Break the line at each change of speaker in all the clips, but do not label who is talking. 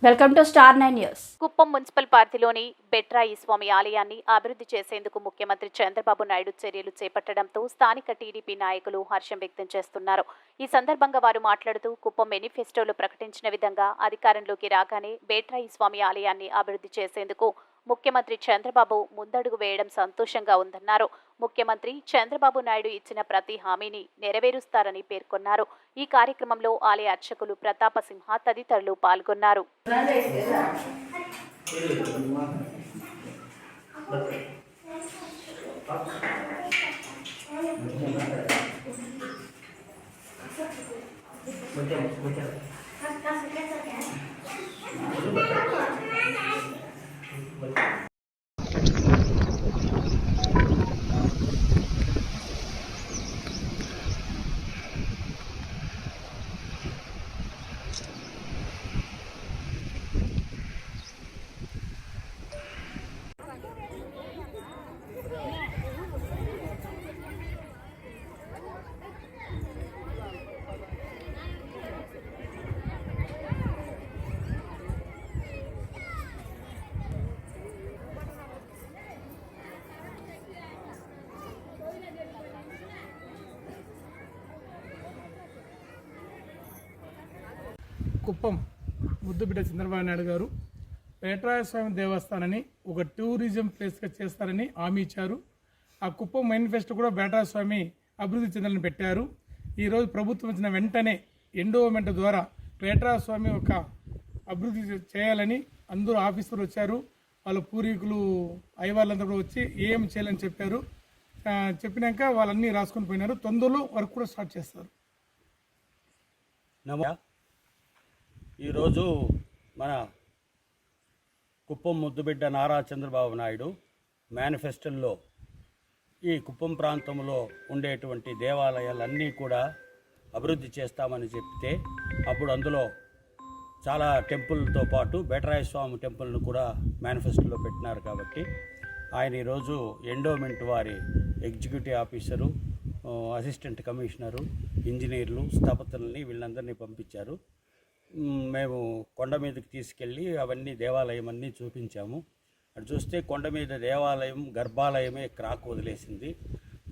Welcome to star 9 news.
Kuppam municipal పరిధిలోని బెట్రాయి స్వామి ఆలయాన్ని అభివృద్ధి చేసేందుకు ముఖ్యమంత్రి చంద్రబాబు నాయుడు చర్యలు చేపట్టడంతో స్థానిక టీడీపీ నాయకులు హర్షం వ్యక్తం చేస్తున్నారు. ఈ సందర్భంగా వారు మాట్లాడుతూ కుప్పం మేనిఫెస్టోలో ప్రకటించిన విధంగా అధికారంలోకి రాగానే బెట్రాయి స్వామి ఆలయాన్ని అభివృద్ధి చేసేందుకు ముఖ్యమంత్రి చంద్రబాబు ముందడుగు వేయడం సంతోషంగా ఉందన్నారు. ముఖ్యమంత్రి చంద్రబాబు నాయుడు ఇచ్చిన ప్రతి హామీని నెరవేరుస్తారని పేర్కొన్నారు. ఈ కార్యక్రమంలో ఆలయ అర్చకులు ప్రతాపసింహ తదితరులు పాల్గొన్నారు.
కుప్పం ముద్దుబిడ్డ చంద్రబాబు నాయుడు గారు బెట్రాయ స్వామి దేవస్థానాన్ని ఒక టూరిజం ప్లేస్గా చేస్తారని హామీ ఇచ్చారు. ఆ కుప్పం మేనిఫెస్టో కూడా బెట్రాయ స్వామి అభివృద్ధి చెందాలని పెట్టారు. ఈరోజు ప్రభుత్వం వచ్చిన వెంటనే ఎండోమెంట్ ద్వారా బెట్రాయ స్వామి ఒక అభివృద్ధి చేయాలని అందరూ ఆఫీసర్లు వచ్చారు. వాళ్ళ పూర్వీకులు అయ్యవాళ్ళందరూ కూడా వచ్చి ఏం చేయాలని చెప్పారు. చెప్పినాక వాళ్ళన్నీ రాసుకొని పోయినారు. తొందరలో వర్క్ కూడా స్టార్ట్ చేస్తారు.
ఈరోజు మన కుప్పం ముద్దుబిడ్డ నారా చంద్రబాబు నాయుడు మేనిఫెస్టోలో ఈ కుప్పం ప్రాంతంలో ఉండేటువంటి దేవాలయాలన్నీ కూడా అభివృద్ధి చేస్తామని చెప్తే అప్పుడు అందులో చాలా టెంపుల్తో పాటు బెట్రాయ స్వామి టెంపుల్ను కూడా మేనిఫెస్టోలో పెట్టినారు. కాబట్టి ఆయన ఈరోజు ఎండోమెంట్ వారి ఎగ్జిక్యూటివ్ ఆఫీసరు, అసిస్టెంట్ కమిషనరు, ఇంజనీర్లు, స్థపతుల్ని వీళ్ళందరినీ పంపించారు. మేము కొండ మీదకి తీసుకెళ్ళి అవన్నీ దేవాలయం అన్నీ చూపించాము. అటు చూస్తే కొండ మీద దేవాలయం గర్భాలయమే క్రాక్ వదిలేసింది.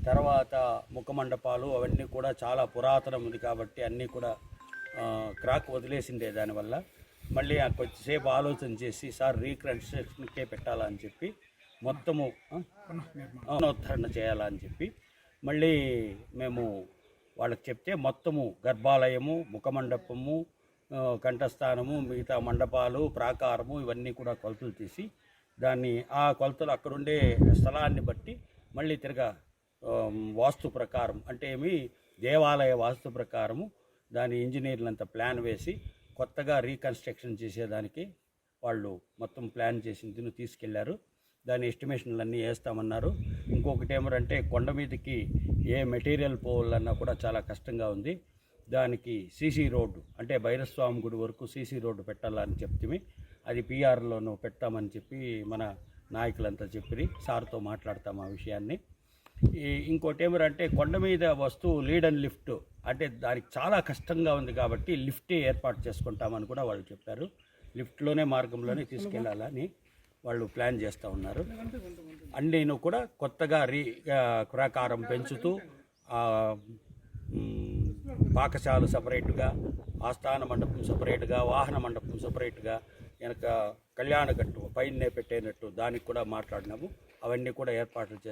తర్వాత ముఖమండపాలు అవన్నీ కూడా చాలా పురాతనం ఉంది కాబట్టి అన్నీ కూడా క్రాక్ వదిలేసిందే. దానివల్ల మళ్ళీ కొద్దిసేపు ఆలోచన చేసి సార్ రీకన్స్ట్రక్షన్కే పెట్టాలని చెప్పి మొత్తము పునరుద్ధరణ చేయాలని చెప్పి మళ్ళీ మేము వాళ్ళకి చెప్తే మొత్తము గర్భాలయము, ముఖమండపము, కంఠస్థానము, మిగతా మండపాలు, ప్రాకారము ఇవన్నీ కూడా కొలతలు తీసి దాన్ని ఆ కొలతలు అక్కడుండే స్థలాన్ని బట్టి మళ్ళీ తిరగా వాస్తు ప్రకారం అంటే దేవాలయ వాస్తు ప్రకారము దాని ఇంజనీర్లంతా ప్లాన్ వేసి కొత్తగా రీకన్స్ట్రక్షన్ చేసేదానికి వాళ్ళు మొత్తం ప్లాన్ చేసి తీసుకెళ్లారు. దాని ఎస్టిమేషన్లు అన్నీ వేస్తామన్నారు. ఇంకొకటి ఏమంటే కొండ మీదకి ఏ మెటీరియల్ పోవాలన్నా కూడా చాలా కష్టంగా ఉంది. దానికి సీసీ రోడ్డు అంటే భైరస్వామి గుడి వరకు సీసీ రోడ్డు పెట్టాలని చెప్తే అది పిఆర్లోనూ పెట్టామని చెప్పి మన నాయకులంతా చెప్పి సార్తో మాట్లాడతాం ఆ విషయాన్ని. ఇంకోటి ఏమంటే కొండ మీద వస్తువు లీడ్ అండ్ లిఫ్ట్ అంటే దానికి చాలా కష్టంగా ఉంది కాబట్టి లిఫ్టే ఏర్పాటు చేసుకుంటామని కూడా వాళ్ళు చెప్పారు. లిఫ్ట్లోనే మార్గంలోనే తీసుకెళ్ళాలని వాళ్ళు ప్లాన్ చేస్తూ ఉన్నారు. అన్నీను కూడా కొత్తగా ప్రాకారం పెంచుతూ పాకశాల సపరేట్గా, ఆస్థాన మండపం సపరేట్గా, వాహన మండపం సపరేట్గా, వెనక కళ్యాణగట్టు పైనే పెట్టేనట్టు దానికి కూడా మాట్లాడినాము. అవన్నీ కూడా ఏర్పాట్లు చేస్తాం.